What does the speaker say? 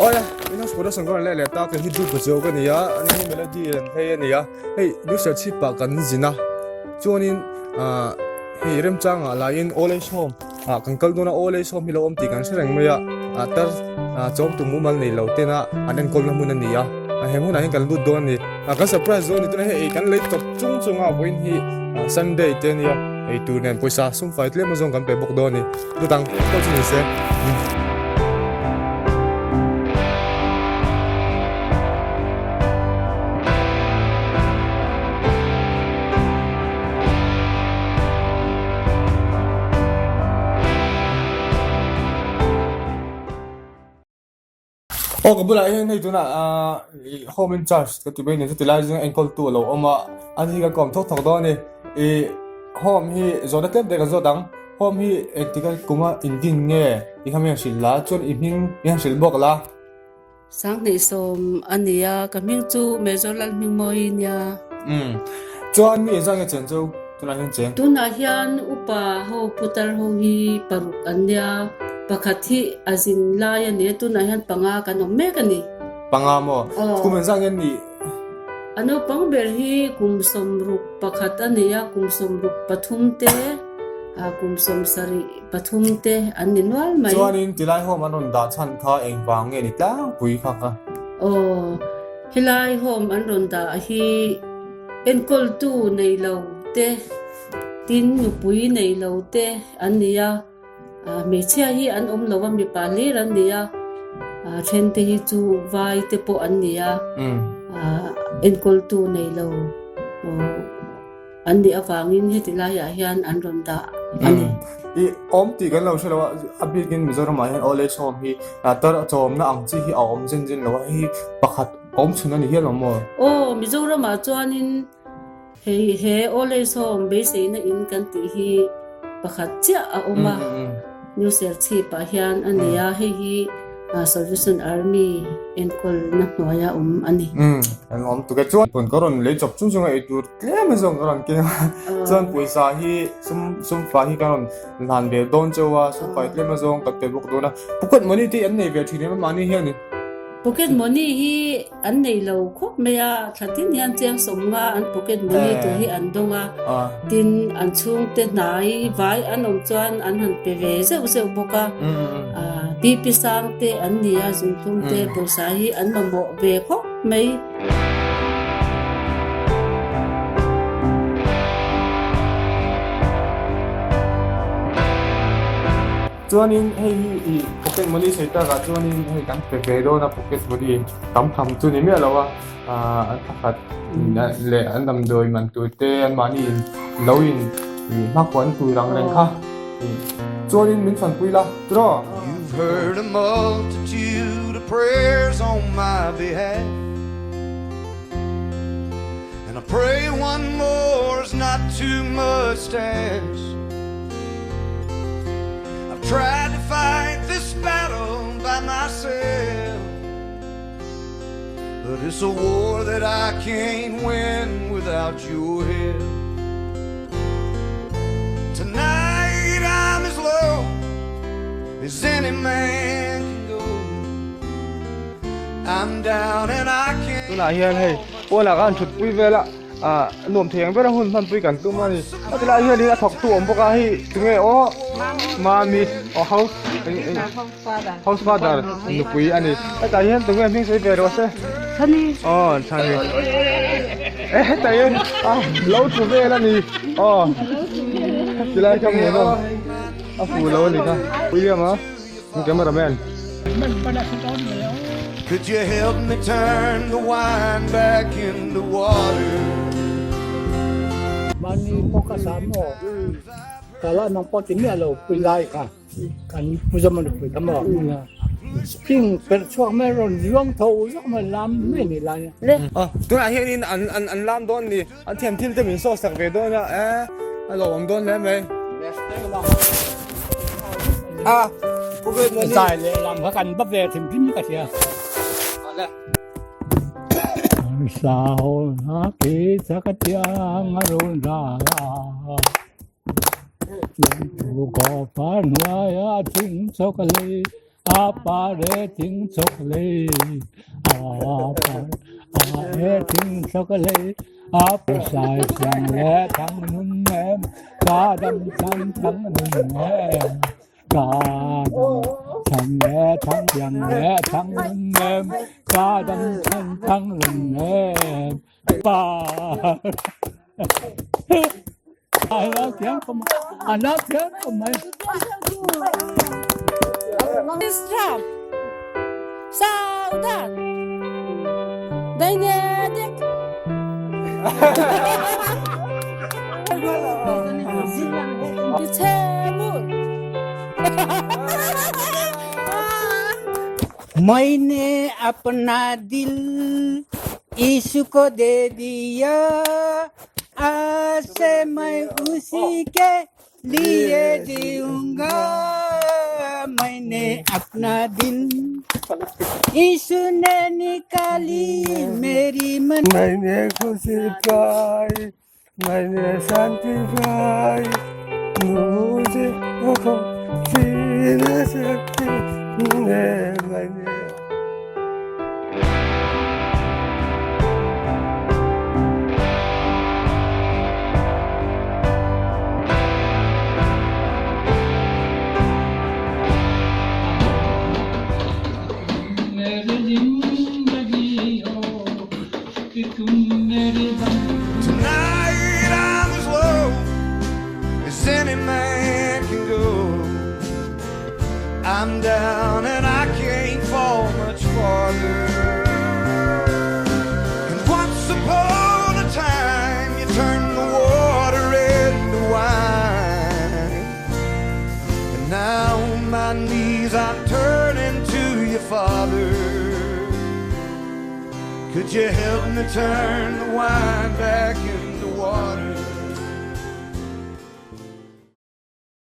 Ôi, nó số đó sang con lại là ta cái hit du của cái này á, anh ấy melody là hay này á, hey, lúc sau chip bạc cái gì na, cho nên hey, rem trang à, là in all age home, cần câu đó là all age home, hiểu ông thì cần sẽ rằng mấy tar job tụi mua này lâu tên anh em con làm muốn này á, hem muốn anh cần lút đó này, cái surprise zone này hey, cần lấy tập trung với hi Sunday tên này, hey, tụi nên pойसा sum phải lấy mà dùng cần phải bốc đó này, tụi tăng, tụi chúng mình sẽ cái bữa nay này tụi home in charge cái tụi này tụi lại dùng ankle tool lo mà anh hi cái com thóc đó này home hi rồi đó tiếp để cái rồi đắng home hi thì cái cũng in nghe thì không hiểu gì là chọn in yang gì bọc là sáng nay som ania kaming chu major lal ming moi nia cho anh mi sang cái chân châu tụi này chân tu na hian upa ho putar ho hi paruk ania pakhathi azin la ya ne tu na hian panga kanom me kani pangamo cũng sang cái này ano pangber hi kumsom ruk pakhat ania kumsom ruk pathum te kumsom sari pathum te aninwal mai cho anh thì lại home anh đã chăn tha anh vàng nghe này ta bùi khắc hilai home an ronda hi enkol tu nei lo te tin nu pui nei lo te ania me chia hi an lo mi pali ran nia then te hi chu vai te po ania enkol tu nei lo ania awangin hetilai a hian an ronda ani thì cái lâu sau đó abit cái Mizoram mà hiện all age home hi tar chom na ang chi hi jen lo hi pakhat chuna ni hian mo Mizoram ma chuanin he all age home be sei na in kan ti hi pakhat cha a oma New Serchi pa hian ania hi Salvation Army enkol na hnoya ani anh tụi cái chuan còn có rồi lấy chụp chung chung ấy tụi cái mà xong còn kia chuan pойसा hi sum phá hi cái làm về don châu sum phải cái mà xong tập thể bốc đó na pocket money thì anh này về thì nó money hian ni pocket money hi an nei lo khop meya thatin hian chang somnga an pocket money to hi an donga tin an chung te nai vai anom chuan an han pe ve zeu boka pi sang te an nia zum thum te poisa hi an mamo ve khop mei chuan in hey pocket money sai ta ga chuan in hey kan pe do na pocket money kam chu ni me lo an pakhat le an dam doi man tu te an mani lo in mak wan tu rang reng kha chuan in min fan pui la tro You've heard a multitude of prayers on my behalf, and I pray one more is not too much to ask. I've tried to fight this battle by myself, but it's a war that I can't win without your help. Tonight I'm as low as any man can go. I'm down and I can't. tu na hian hei pawla kan thut pui vela nuam theng bera hun man pui kan tu mani atila hian ni a thok tu om boka hi tunge mami house father nu pui ani ata hian tunge ming sei vero se thani thani ta hian lo tu vela ni tila kam ni no a fu lo ni ka William cameraman Could you help me turn the wine back into water? Mani poka samo. Kala nang poti mi alo pilai ka. Kan puzaman pui kamo. Spring per chuak meron yuang tho yuak ma lam me ni la. tu na hian in an lam don ni an thiam thil te min so sak ve do na alo om don le me pocket money Sai le lam ka kan ba ve thim phim ka sia. Sao ha ke sakatia ngarun ra. Lu ko pan wa ya ting so ka le 아빠를 팅 초콜릿 아빠를 팅 초콜릿 아빠 살생내 당눈냄 가담산 당눈냄 가담산내 당양내 당눈냄 가담산 당눈냄 빠 아나 tiếng không 아나 tiếng không mấy Stop. Saudat. Daynedik. Temur. मैंने अपना दिल यीशु को दे दिया आज से मैं उसी के लिए जीऊंगा मैंने अपना दिल यीशु ने निकाली मेरी मन मैंने खुशी पाई मैंने शांति पाई मुझे जी न सकती मैंने Tonight I'm as low as any man can go. I'm down and I can't fall much farther. And once upon a time you turned the water into wine. And now on my knees I'm turning to you, Father. Could you help me turn the wine back into water?